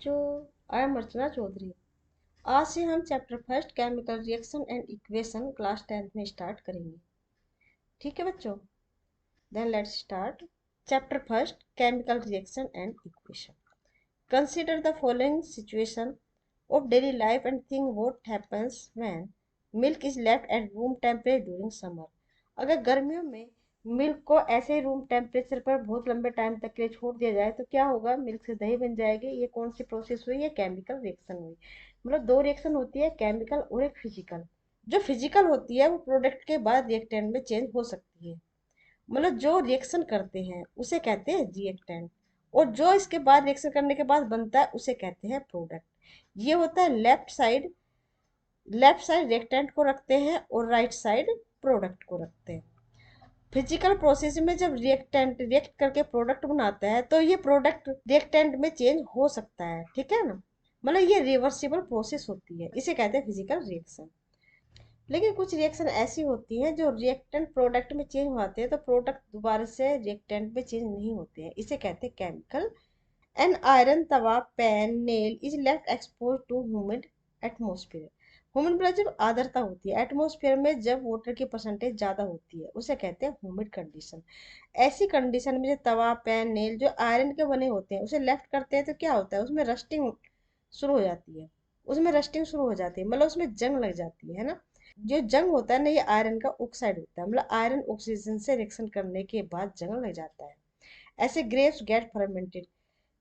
बच्चों, I am अर्चना चौधरी। आज से हम chapter first chemical reaction and equation class 10th में स्टार्ट करेंगे। ठीक है बच्चों, then let's start. Chapter first chemical reaction and equation. Consider the following situation of daily life and think what happens when milk is left at room temperature during summer। अगर गर्मियों में milk को ऐसे ही room temperature पर बहुत लंबे time तक के लिए छोड़ दिया जाए तो क्या होगा? मिल्क से दही बन जाएगी। ये कौन सी प्रोसेस हुई? ये केमिकल रिएक्शन हुई। मतलब दो रिएक्शन होती है, केमिकल और एक फिजिकल। जो फिजिकल होती है वो प्रोडक्ट के बाद रिएक्टेंट में चेंज हो सकती है। मतलब जो रिएक्शन करते हैं उसे कहते हैं रिएक्टेंट, और जो इसके बाद रिएक्शन करने के बाद बनता है उसे कहते हैं प्रोडक्ट। ये होता है लेफ्ट साइड रिएक्टेंट को रखते हैं और राइट साइड प्रोडक्ट को रखते हैं। फिजिकल प्रोसेस में जब रिएक्टेंट रिएक्ट करके प्रोडक्ट बनाता है तो ये प्रोडक्ट रिएक्टेंट में चेंज हो सकता है। ठीक है ना? मतलब ये रिवर्सिबल प्रोसेस होती है, इसे कहते हैं फिजिकल रिएक्शन। लेकिन कुछ रिएक्शन ऐसी होती हैं जो रिएक्टेंट प्रोडक्ट में चेंज होते हैं तो प्रोडक्ट दोबारा से रिएक्टेंट में चेंज नहीं होते हैं, इसे कहते हैं केमिकल। एन आयरन तवा pan nail is left expose to humid atmosphere. Humid मतलब जब आर्द्रता होती है एटमोस्फेयर में, जब वाटर की परसेंटेज ज़्यादा होती है उसे कहते हैं ह्यूमिड कंडीशन। ऐसी कंडीशन में जो तवा पैन नेल जो आयरन के बने होते हैं उसे लेफ्ट करते हैं तो क्या होता है? उसमें रस्टिंग शुरू हो जाती है। मतलब उसमें जंग लग जाती है ना। जो जंग होता है ना, ये आयरन का ऑक्साइड होता है। मतलब आयरन ऑक्सीजन से रिएक्शन करने के बाद जंग लग जाता है। ऐसे ग्रेप्स गेट फर्मेंटेड।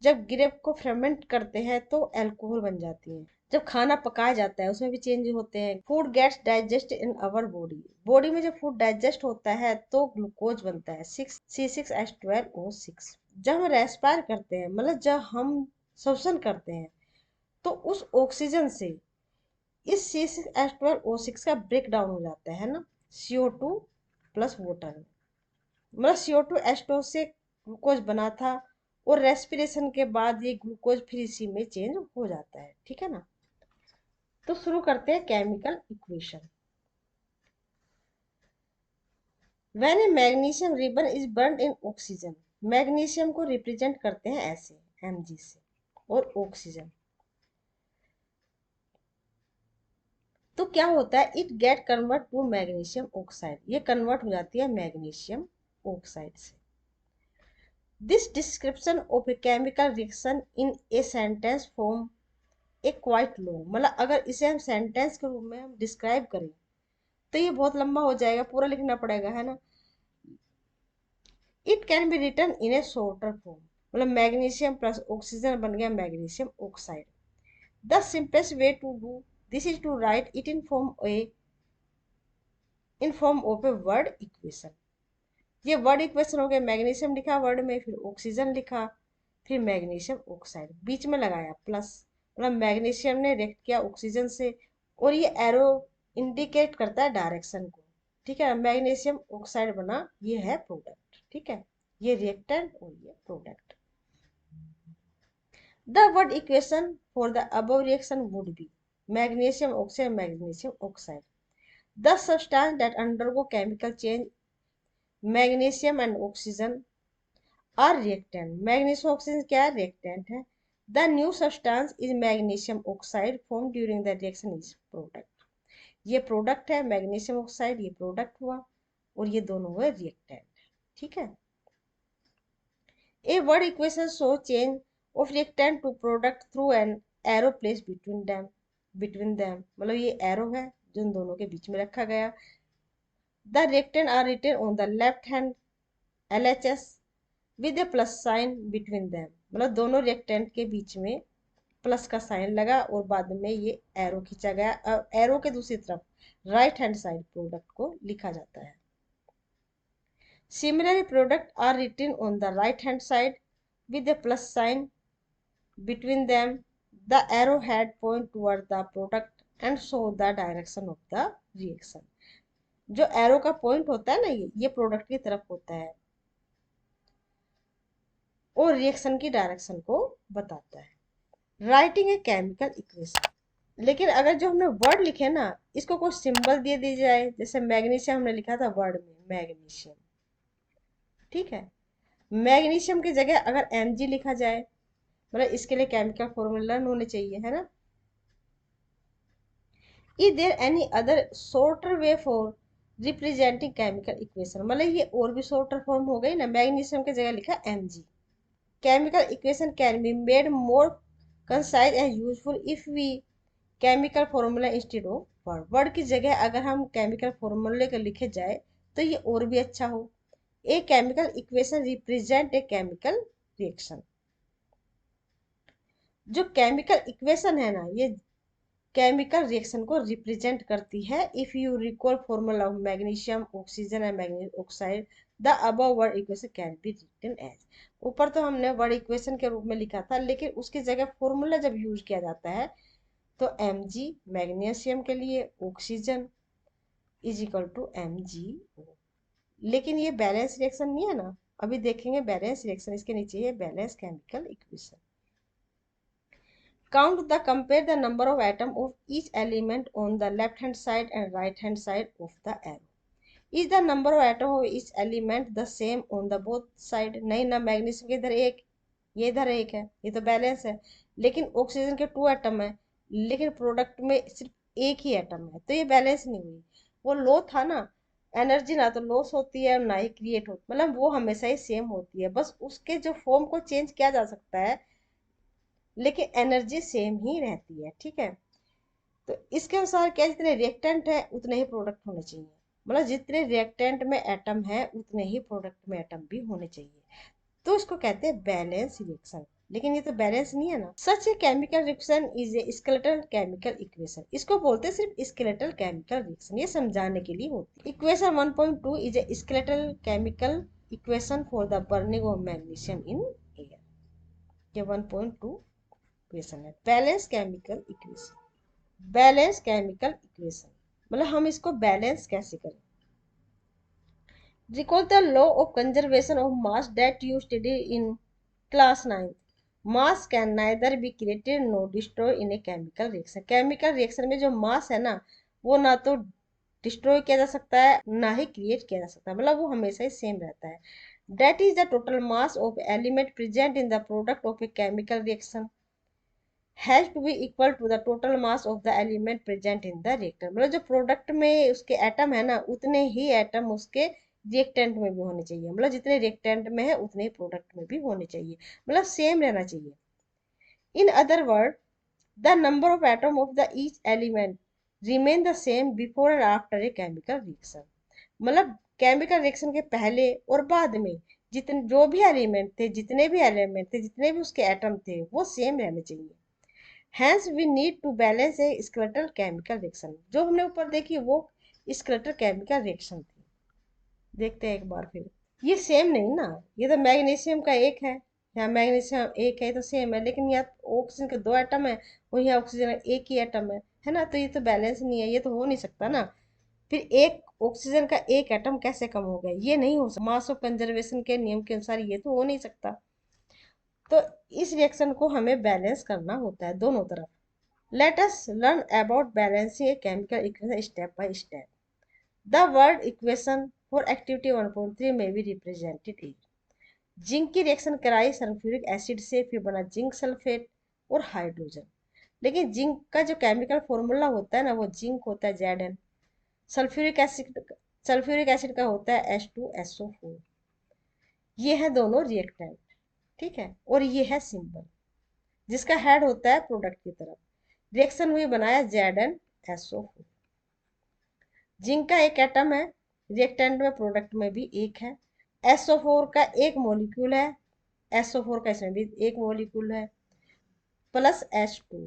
जब ग्रेप को फर्मेंट करते हैं तो अल्कोहल बन जाती है। जब खाना पकाया जाता है उसमें भी चेंज होते हैं। Food gets digest in our body. Body में जब फूड डाइजेस्ट होता है तो ग्लूकोज बनता है 6C6H12O6। जब हम रेस्पायर करते हैं, मतलब जब हम श्वसन करते हैं, तो उस ऑक्सीजन से इस C6H12O6 का ब्रेक डाउन हो जाता है ना CO2 प्लस वाटर में। मतलब CO2H2O से ग्लूकोज बना था और रेस्पिरेशन के बाद ये ग्लूकोज फिर इसी में चेंज हो जाता है। ठीक है ना? तो शुरू करते हैं chemical equation. When A magnesium ribbon is burn in oxygen. Magnesium को रिप्रेजेंट करते हैं ऐसे Mg से, और ऑक्सीजन। तो क्या होता है? It get convert to magnesium oxide. ये कन्वर्ट हो जाती है मैग्नीशियम ऑक्साइड से। This description of a chemical reaction in a sentence form A quite long. मतलब अगर इसे हम सेंटेंस के रूप में हम डिस्क्राइब करें तो ये बहुत लंबा हो जाएगा, पूरा लिखना पड़ेगा, है ना। It can be written in a shorter form. मतलब मैग्नीशियम प्लस ऑक्सीजन बन गया magnesium oxide. The simplest way to do this is to write it in form of a word equation. ये वर्ड इक्वेशन हो गया। Magnesium लिखा word में, फिर oxygen लिखा, फिर मैग्नीशियम ऑक्साइड, बीच में लगाया प्लस। मतलब मैग्नीशियम ने रिएक्ट किया ऑक्सीजन से, और ये एरो इंडिकेट करता है डायरेक्शन को। ठीक है, मैग्नीशियम ऑक्साइड बना, ये है प्रोडक्ट। ठीक है, ये रिएक्टेंट और ये product. The word equation for the above reaction would be magnesium oxide magnesium oxide. The substance that undergo chemical change magnesium and oxygen are reactant. Magnesium oxygen क्या है? रिएक्टेंट है। The new substance is magnesium oxide form during the reaction is product. ये product है magnesium oxide, ये product हुआ, और ये दोनों हुए रिएक्टेंट। ठीक है। A word equation show change of reactant to product through an arrow place between them. मतलब ये एरो है जो इन दोनों के बीच में रखा गया। The reactant are written on the left hand LHS with a plus sign between them. मतलब दोनों रिएक्टेंट के बीच में प्लस का साइन लगा और बाद में ये एरो खींचा गया। अब एरो के दूसरी तरफ राइट हैंड साइड प्रोडक्ट को लिखा जाता है। Similarly product are written on the right hand side with a plus sign between them. The arrowhead point toward the product and show the direction of the reaction. जो arrow का point होता है ना, ये प्रोडक्ट की तरफ होता है और रिएक्शन की डायरेक्शन को बताता है। Writing a chemical equation. लेकिन अगर जो हमने वर्ड लिखे ना, इसको कोई सिंबल दे दी जाए, जैसे मैग्नीशियम हमने लिखा था वर्ड में मैग्नीशियम। ठीक है, मैग्नीशियम की जगह अगर Mg लिखा जाए मतलब इसके लिए केमिकल फॉर्मूला लर्न होने चाहिए, है ना। Is there any other shorter way for representing chemical equation, मतलब ये और भी शॉर्टर फॉर्म हो गई ना। मैग्नीशियम की जगह लिखा Mg। chemical equation can be made more concise and useful if we chemical formula instead of word की जगह अगर हम केमिकल फॉर्मूले को लिखे जाए तो ये और भी अच्छा हो। A chemical equation represent a chemical reaction. जो केमिकल इक्वेशन है ना, ये केमिकल रिएक्शन को रिप्रेजेंट करती है। If you recall formula of magnesium oxygen and magnesium oxide the above word equation can be written as. ऊपर तो हमने वर्ड इक्वेशन के रूप में लिखा था, लेकिन उसकी जगह फॉर्मूला जब यूज किया जाता है तो Mg मैग्नीशियम के लिए oxygen is equal to MgO। लेकिन ये बैलेंस रिएक्शन नहीं है ना, अभी देखेंगे बैलेंस रिएक्शन। इसके नीचे है balance chemical equation. compare the number of atoms of each element on the left hand side and right hand side of the arrow. Is the number of atoms of each element the same on the both side? नहीं ना, magnesium के इधर एक, ये इधर एक है, ये तो बैलेंस है। लेकिन ऑक्सीजन के 2 एटम है, लेकिन प्रोडक्ट में सिर्फ एक ही एटम है, तो ये बैलेंस नहीं हुई। वो लो था ना, एनर्जी ना तो लॉस होती है ना ही क्रिएट होती, मतलब वो हमेशा ही सेम होती है, बस उसके जो फॉर्म को चेंज किया जा सकता है, लेकिन एनर्जी सेम ही रहती है, ठीक है। तो इसके अनुसार क्या, जितने रिएक्टेंट है उतने ही प्रोडक्ट होने चाहिए, मतलब जितने रिएक्टेंट में एटम है उतने ही प्रोडक्ट में एटम भी होने चाहिए। तो इसको कहते हैं बैलेंस रिएक्शन। लेकिन ये तो बैलेंस नहीं है ना। Such a chemical reaction is a skeletal chemical equation, इसको बोलते हैं सिर्फ स्केलेटल केमिकल रिएक्शन, ये समझाने के लिए होती है। Equation 1.2 is a skeletal chemical equation for the burning of magnesium in air. ये 1.2 इक्वेशन है balance chemical equation. Balance chemical equation मतलब हम इसको बैलेंस कैसे करें। Recall the law of conservation of mass that you study in class 9। Mass can neither be created no destroy in a chemical reaction. Chemical reaction में जो मास है ना, वो ना तो डिस्ट्रॉय किया जा सकता है ना ही क्रिएट किया जा सकता है, मतलब वो हमेशा ही सेम रहता है। That is the total mass of element present in the product of a chemical reaction has to be equal to the total mass of the element present in the reactor. मतलब जो product में उसके atom है ना, उतने ही atom उसके reactant में भी होने चाहिए, मतलब जितने रिएक्टेंट में है उतने ही प्रोडक्ट में भी होने चाहिए, मतलब सेम रहना चाहिए। In other word the number of atom of the each element remain the same before and after a chemical reaction. मतलब केमिकल रिएक्शन के पहले और बाद में जितने जो भी एलिमेंट थे, जितने भी उसके एटम थे, वो सेम रहने चाहिए। Hence we need to balance a skeletal chemical reaction। जो हमने ऊपर देखी वो skeletal chemical reaction थी। देखते हैं एक बार फिर। ये सेम नहीं ना, ये तो मैग्नीशियम का एक है, यहाँ मैग्नीशियम एक है तो सेम है, लेकिन यहाँ ऑक्सीजन के 2 एटम है और यहाँ ऑक्सीजन का एक ही एटम है ना, तो ये तो बैलेंस नहीं है, ये तो हो नहीं सकता ना। फिर एक ऑक्सीजन का एक एटम कैसे कम हो गया, ये नहीं हो सकता। मास ऑफ कंजर्वेशन के नियम के अनुसार ये तो हो नहीं सकता। तो इस रिएक्शन को हमें बैलेंस करना होता है दोनों तरफ। Let us learn about balancing a chemical equation step by step. The word equation for activity 1.3 may be represented as zinc की रिएक्शन कराई सल्फ्यूरिक एसिड से, फिर बना जिंक सल्फेट और हाइड्रोजन। लेकिन जिंक का जो केमिकल फॉर्मूला होता है ना, वो जिंक होता है Zn। सल्फ्यूरिक एसिड का होता है H2SO4। ये है दोनों रिएक्टेंट, ठीक है, और ये है सिंबल जिसका हेड होता है प्रोडक्ट की तरफ। रिएक्शन हुई, बनाया ZnSO4। जिंक का एक एटम है, रिएक्टेंट में प्रोडक्ट में भी एक है। SO4 का एक मॉलिक्यूल है, SO4 का इसमें भी एक मॉलिक्यूल है, प्लस H2।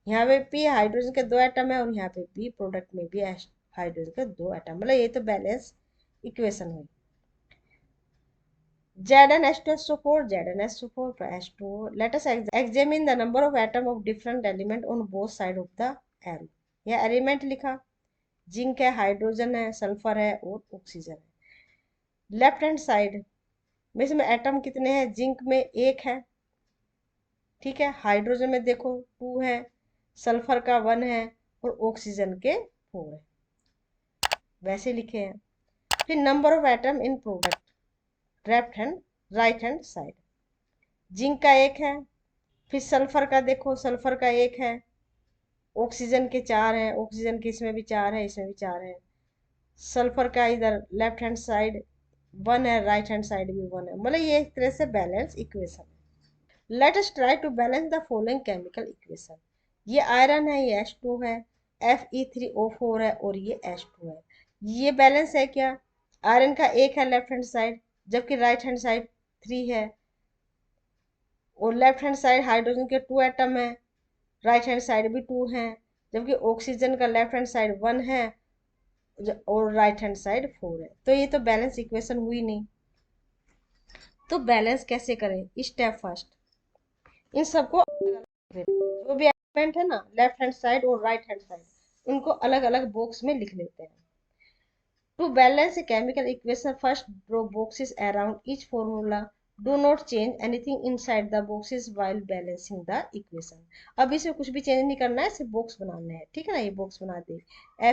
यहाँ पे भी हाइड्रोजन के 2 एटम है और यहाँ पे भी प्रोडक्ट में भी हाइड्रोजन के 2 एटम, मतलब ये तो बैलेंस इक्वेशन हुई। ZnH2SO4 ZnSO4 plus H2O। Let us examine the number of atom of different element on both side of the arrow। यह एलिमेंट लिखा, जिंक है, हाइड्रोजन है, सल्फर है और ऑक्सीजन है। लेफ्ट हैंड साइड में इसमें एटम कितने हैं, जिंक में एक है, ठीक है, हाइड्रोजन में देखो 2 है, सल्फर का 1 है और ऑक्सीजन के 4 है, वैसे लिखे हैं। फिर number of atom in product left hand right hand side, zinc का एक है, फिर सल्फर का देखो, सल्फर का एक है, ऑक्सीजन के चार हैं, ऑक्सीजन के इसमें भी चार है, इसमें भी चार है। सल्फर का इधर लेफ्ट हैंड साइड वन है, राइट हैंड साइड भी वन है, मतलब ये एक तरह से बैलेंस इक्वेशन है। Let us try to balance the following chemical equation. ये आयरन है, ये H2 है, Fe3O4 है और ये H2 है। ये बैलेंस है क्या? आयरन का एक है लेफ्ट हैंड साइड, जबकि राइट हैंड साइड थ्री है, और लेफ्ट हैंड साइड हाइड्रोजन के टू एटम है, राइट हैंड साइड भी टू है, जबकि ऑक्सीजन का लेफ्ट हैंड साइड वन है और राइट हैंड साइड फोर है। तो ये तो बैलेंस इक्वेशन हुई नहीं। तो बैलेंस कैसे करें? स्टेप फर्स्ट, इन सबको जो भी एलिमेंट है ना लेफ्ट हैंड साइड और राइट हैंड साइड, उनको अलग अलग बॉक्स में लिख लेते हैं। To balance a chemical equation, first draw boxes around each formula, do not change anything inside the boxes while balancing the equation. अब इसमें कुछ भी चेंज नहीं करना है, सिर्फ बॉक्स बनाना है, ठीक है ना। ये बॉक्स बना दे,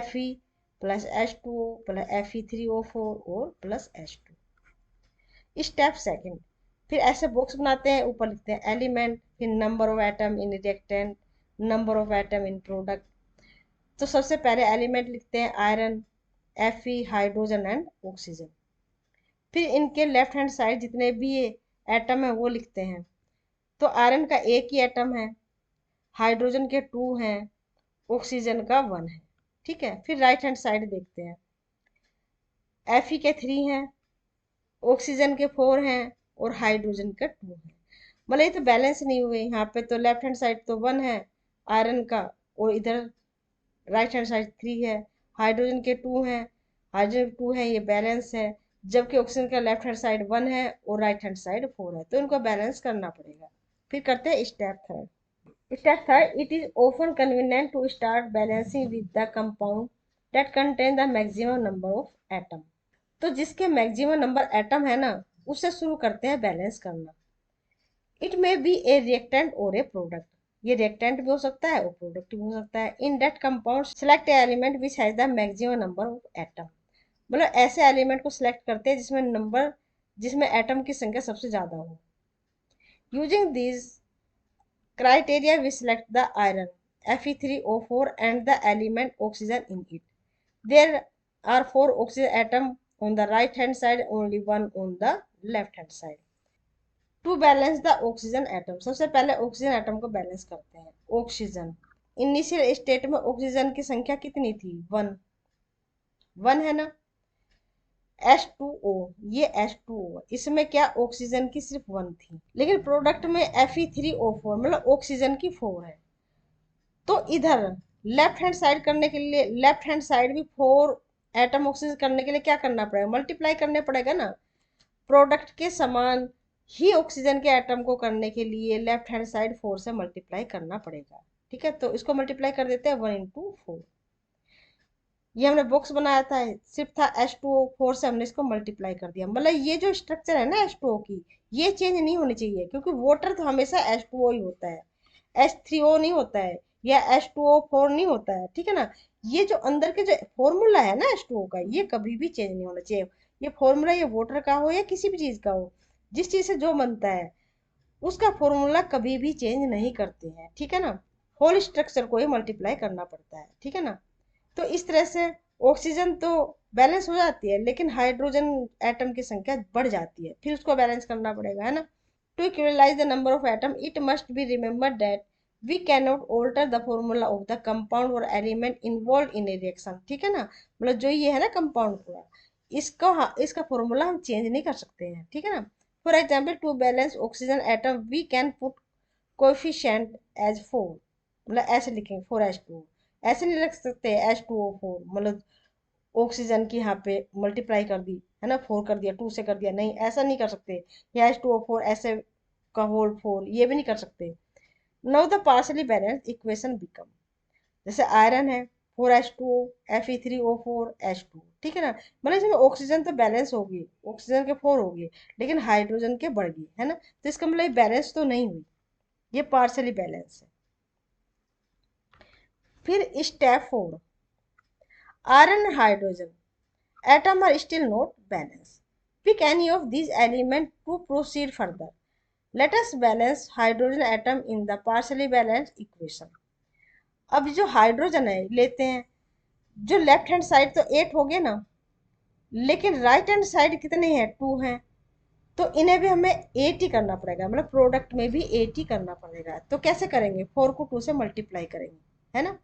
Fe plus H2O plus Fe3O4 और प्लस H2। स्टेप सेकंड, फिर ऐसे बॉक्स बनाते हैं, ऊपर लिखते हैं एलिमेंट, फिर number of atom in reactant, number of atom in product. तो सबसे पहले एलिमेंट लिखते हैं iron, Fe, hydrogen and oxygen. फिर इनके लेफ्ट हैंड साइड जितने भी एटम है वो लिखते हैं। तो आयरन का एक ही एटम है, हाइड्रोजन के टू हैं, ऑक्सीजन का वन है, ठीक है। फिर राइट हैंड साइड देखते हैं, Fe के थ्री हैं, ऑक्सीजन के फोर हैं और हाइड्रोजन का टू है। मतलब ये तो बैलेंस नहीं हुए। यहाँ पे तो लेफ्ट हैंड साइड तो वन है आयरन का, और इधर राइट हैंड साइड थ्री है, हाइड्रोजन के टू हैं, हाइड्रोजन टू है, ये बैलेंस है। जबकि ऑक्सीजन का लेफ्ट हैंड साइड वन है और राइट हैंड साइड फोर है, तो इनको बैलेंस करना पड़ेगा। फिर करते हैं step third. Step third, it is often convenient to start balancing with the compound that contain the maximum number of atom. तो जिसके मैक्सिमम नंबर एटम है ना, उससे शुरू करते हैं बैलेंस करना। It may be A reactant और ए प्रोडक्ट, ये रिएक्टेंट भी हो सकता है और प्रोडक्ट भी हो सकता है। In that compound select element which has the maximum number of atom, मतलब ऐसे एलिमेंट को सिलेक्ट करते हैं जिसमें एटम की संख्या सबसे ज्यादा हो। Using this criteria we select the iron Fe3O4 and the element oxygen in it. There are four oxygen atoms on the right hand side, only one on the left hand side. To balance the oxygen atom, सबसे पहले oxygen atom को balance करते हैं। Oxygen initial state में oxygen की संख्या कितनी थी? वन, वन है ना। H2O, ये H2O, इसमें क्या ऑक्सीजन की सिर्फ वन थी, लेकिन प्रोडक्ट में Fe3O4 मतलब ऑक्सीजन की फोर है। तो इधर लेफ्ट हैंड साइड करने के लिए, लेफ्ट हैंड साइड भी फोर एटम ऑक्सीजन करने के लिए क्या करना पड़ेगा? मल्टीप्लाई करने पड़ेगा ना। प्रोडक्ट के समान ही ऑक्सीजन के एटम को करने के लिए लेफ्ट हैंड साइड फोर से मल्टीप्लाई करना पड़ेगा, ठीक है। तो इसको मल्टीप्लाई कर देते हैं, 1 × 4। ये हमने बॉक्स बनाया था, सिर्फ था H2O, फोर से हमने इसको मल्टीप्लाई कर दिया। मतलब ये जो स्ट्रक्चर है ना H2O की, ये चेंज नहीं होनी चाहिए, क्योंकि वाटर तो हमेशा H2O ही होता है, H3O नहीं होता है या H2O4 नहीं होता है, ठीक है ना। ये जो अंदर के जो फॉर्मूला है ना H2O का, ये कभी भी चेंज नहीं होना चाहिए। ये फॉर्मूला ये वाटर का हो या किसी भी चीज का हो, जिस चीज से जो बनता है उसका फॉर्मूला कभी भी चेंज नहीं करते हैं, ठीक है ना। होल स्ट्रक्चर को ही मल्टीप्लाई करना पड़ता है, ठीक है ना। तो इस तरह से ऑक्सीजन तो बैलेंस हो जाती है, लेकिन हाइड्रोजन एटम की संख्या बढ़ जाती है, फिर उसको बैलेंस करना पड़ेगा, है ना। To equalise the number of atom, it must be remembered that we can not alter the formula of the compound or element involve in a reaction, ठीक है ना। मतलब जो ये है ना कंपाउंड पूरा, इसका, हाँ, इसका फॉर्मूला हम चेंज नहीं कर सकते हैं, ठीक है ना। For example, to balance oxygen atom we can put coefficient as four, मतलब ऐसे लिखेंगे 4H2, ऐसे नहीं रख सकते H2O4, मतलब ऑक्सीजन की यहाँ पे मल्टीप्लाई कर दी है ना, फोर कर दिया, टू से कर दिया, नहीं ऐसा नहीं कर सकते। या H2O4 ऐसे का होल फोर, ये भी नहीं कर सकते। Now the partially balance equation become, जैसे आयरन है 4H2O, Fe3O4 H2, ठीक है ना। मतलब इसमें ऑक्सीजन तो बैलेंस होगी, ऑक्सीजन के फोर होगी, लेकिन हाइड्रोजन के बढ़ गई, है ना। तो इसका मतलब बैलेंस तो नहीं हुई, ये पार्शली बैलेंस है। फिर step four, iron hydrogen atom are still not balanced. Pick any of these elements to proceed further. Let us balance hydrogen atom in the partially balanced equation. अब जो हाइड्रोजन है लेते हैं, जो लेफ्ट हैंड साइड तो 8 हो गए ना, लेकिन राइट हैंड साइड कितने हैं, 2 हैं। तो इन्हें भी हमें 8 ही करना पड़ेगा, मतलब प्रोडक्ट में भी 8 ही करना पड़ेगा। तो कैसे करेंगे, 4 को 2 से मल्टीप्लाई करेंगे, है ना।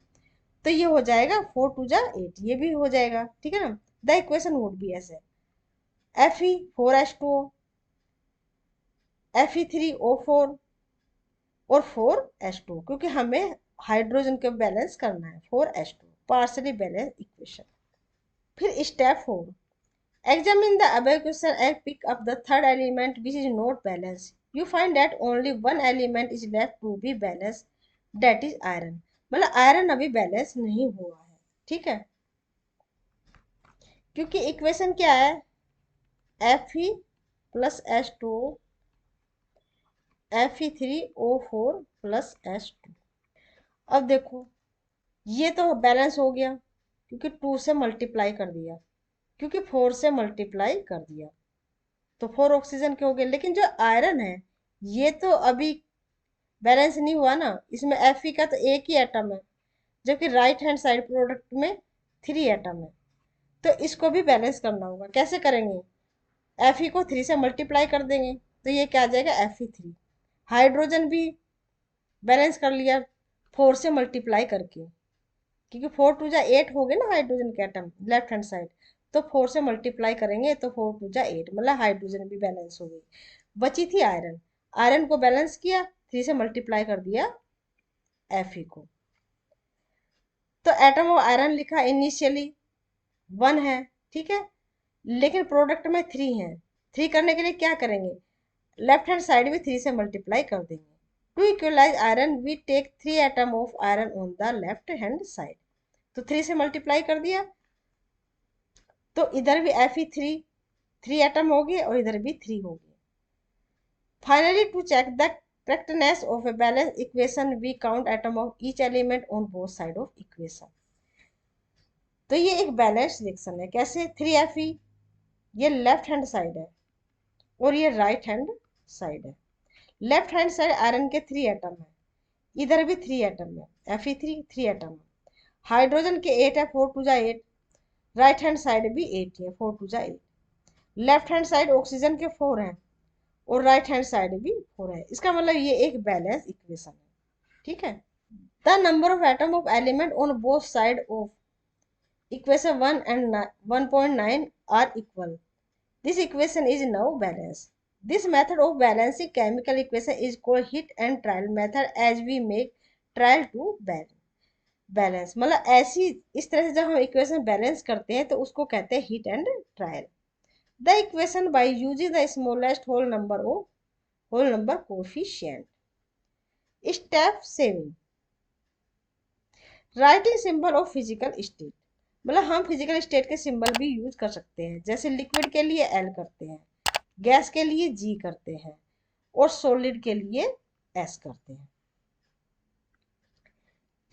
तो ये हो जाएगा 4 टू जा 8, ये भी हो जाएगा, ठीक है ना। द इक्वेशन वुड बी ऐसे, Fe4H2O, Fe3O4 और 4H2, क्योंकि हमें हाइड्रोजन को बैलेंस करना है, 4H2 पार्शली बैलेंस इक्वेशन। फिर step 4, examine the above equation and pick up the third element which is not balanced. You find that only one element is left to be balanced, that is iron. मतलब iron अभी balance नहीं हुआ है, ठीक है, क्योंकि equation क्या है, Fe plus H2 Fe3O4 plus H2। अब देखो ये तो बैलेंस हो गया क्योंकि 2 से मल्टीप्लाई कर दिया, क्योंकि 4 से मल्टीप्लाई कर दिया, तो 4 ऑक्सीजन के हो गए। लेकिन जो आयरन है ये तो अभी बैलेंस नहीं हुआ ना, इसमें Fe का तो एक ही एटम है, जबकि राइट हैंड साइड प्रोडक्ट में 3 एटम है। तो इसको भी बैलेंस करना होगा, कैसे करेंगे, Fe को 3 से मल्टीप्लाई कर देंगे, तो ये क्या आ जाएगा Fe3। हाइड्रोजन भी बैलेंस कर लिया 4 से मल्टीप्लाई करके, क्योंकि 4 टू जा 8 हो गए ना हाइड्रोजन के एटम लेफ्ट हैंड साइड, तो 4 से मल्टीप्लाई करेंगे तो 4 टू जा 8, मतलब हाइड्रोजन भी बैलेंस हो गई। बची थी आयरन, आयरन को बैलेंस किया, 3 से मल्टीप्लाई कर दिया Fe को। तो एटम ऑफ आयरन लिखा इनिशियली 1 है, ठीक है, लेकिन प्रोडक्ट में 3 है। 3 करने के लिए क्या करेंगे, लेफ्ट हैंड साइड भी 3 से मल्टीप्लाई कर देंगे। To equalise iron we take 3 atom of iron on the left hand side, तो 3 से मल्टीप्लाई कर दिया, तो इधर भी Fe3 एटम हो गए और इधर भी 3 हो गए। Finally to check the correctness of a balance equation we count atom of each element on both side of equation. तो ये एक बैलेंस रिएक्शन है, कैसे, 3Fe ये लेफ्ट हैंड साइड है और ये राइट हैंड साइड है। लेफ्ट हैंड साइड आयरन के 3 एटम है, इधर भी 3 एटम है, Fe3 एटम है। हाइड्रोजन के 8 है, 4 टू जा 8, राइट हैंड साइड भी 8 है, 4 टू जा 8। लेफ्ट हैंड साइड ऑक्सीजन के 4 हैं और राइट हैंड साइड भी 4 है, इसका मतलब ये एक बैलेंस इक्वेशन है, ठीक है। The number of atom of element on both side of equation 1 and 1.9 are equal. This equation is now balanced. This method of balancing chemical equation is called hit and trial method, as we make trial to balance. मतलब ऐसी इस तरह से जब हम equation balance करते हैं तो उसको कहते हैं hit and trial. The equation by using the smallest whole number coefficient. Step 7, writing symbol of physical state. मतलब हम फिजिकल स्टेट के सिंबल भी यूज कर सकते हैं, जैसे लिक्विड के लिए L करते हैं, गैस के लिए G करते हैं और सॉलिड के लिए S करते हैं।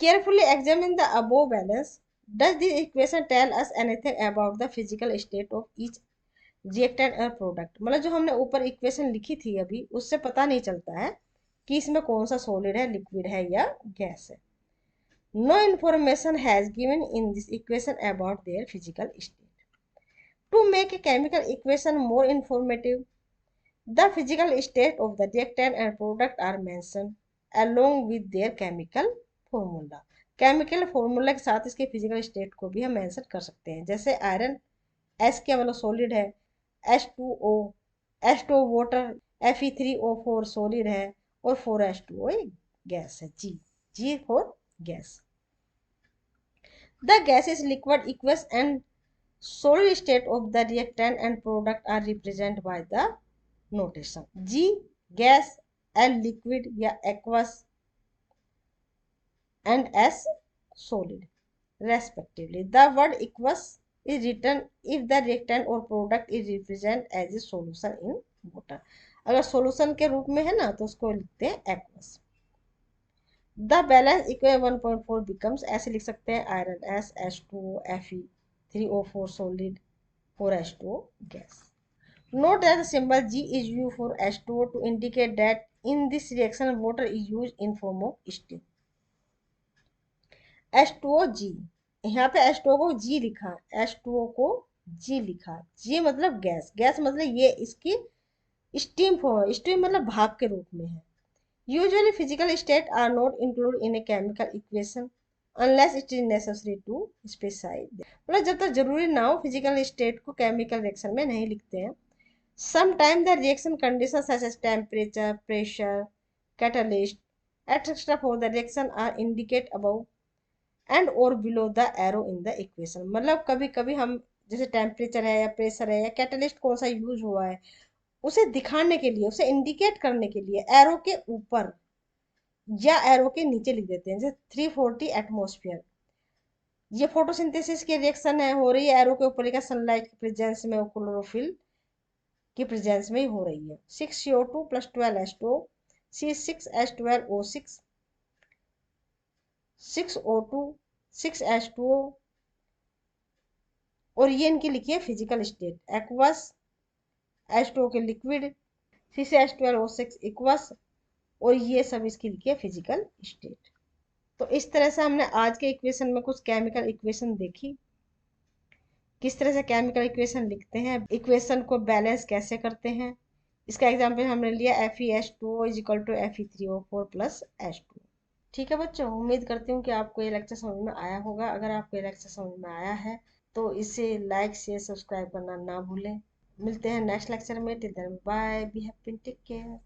Carefully examine the above balance. Does this equation tell us anything about the physical state of each reactant और प्रोडक्ट। मतलब जो हमने ऊपर इक्वेशन लिखी थी अभी, उससे पता नहीं चलता है कि इसमें कौन सा सॉलिड है, लिक्विड है या गैस है। No information has given in this equation about their physical state. To make a chemical equation more informative, the physical state of the reactant and product are mentioned along with their chemical formula. Chemical formula के साथ इसके physical state को भी हम mention कर सकते हैं, जैसे आयरन S क्या मतलब सॉलिड है, H2O वाटर, Fe3O4 सॉलिड है और 4H2O गैस है, G for gas. The gases, liquid, aqueous and solid state of the reactant and product are represented by the notation G gas, L liquid या aqueous and S solid respectively. The word aqueous is written if the reactant or product is represented as a solution in water. अगर solution के रूप में है ना तो उसको लिखते हैं aqueous. The balance equation 1.4 becomes, ऐसे लिख सकते हैं, iron S H2O Fe3O4 solid 4H2O gas. Note that the symbol G is used for H2O to indicate that in this reaction water is used in form of steam. H2O G, यहाँ पे H2O को G लिखा, H2O को G लिखा, G मतलब gas, gas मतलब ये इसकी स्टीम फॉर्म, स्टीम मतलब भाप के रूप में है। Usually physical state are not include in a chemical equation unless it is necessary to specify, मतलब जब तक जरूरी ना हो फिजिकल स्टेट को केमिकल रिएक्शन में नहीं लिखते हैं। Sometimes the reaction conditions such as temperature, pressure, catalyst, etc. for the reaction are indicated above and or below the arrow in the equation। मतलब कभी कभी हम जैसे टेम्परेचर है या प्रेशर है या कैटलिस्ट कौन सा यूज हुआ है उसे दिखाने के लिए, उसे इंडिकेट करने के लिए एरो के ऊपर या एरो के नीचे लिख देते हैं। जैसे 340 एटमोस्फियर, ये फोटोसिंथेसिस की रिएक्शन है, हो रही है एरो के ऊपर लिखा सनलाइट की प्रेजेंस में क्लोरोफिल की प्रेजेंस में ही हो रही है। 6CO2 plus 12H2O, C6H12O6, 6O2, 6H2O, और ये इनकी लिखी है फिजिकल स्टेट, एक्वस, H2O के लिक्विड, C6H12O6 इक्वस, और ये सब इसकी लिखी है फिजिकल स्टेट। तो इस तरह से हमने आज के इक्वेशन में कुछ केमिकल इक्वेशन देखी, किस तरह से केमिकल इक्वेशन लिखते हैं, इक्वेशन को बैलेंस कैसे करते हैं। इसका एग्जाम्पल हमने लिया FeH2O is equal to Fe3O4 plus H2। ठीक है बच्चों, उम्मीद करती हूँ कि आपको ये लेक्चर समझ में आया होगा। अगर आपको ये लेक्चर समझ में आया है तो इसे लाइक शेयर सब्सक्राइब करना ना भूलें। मिलते हैं नेक्स्ट लेक्चर में। Till then bye, be happy, take care.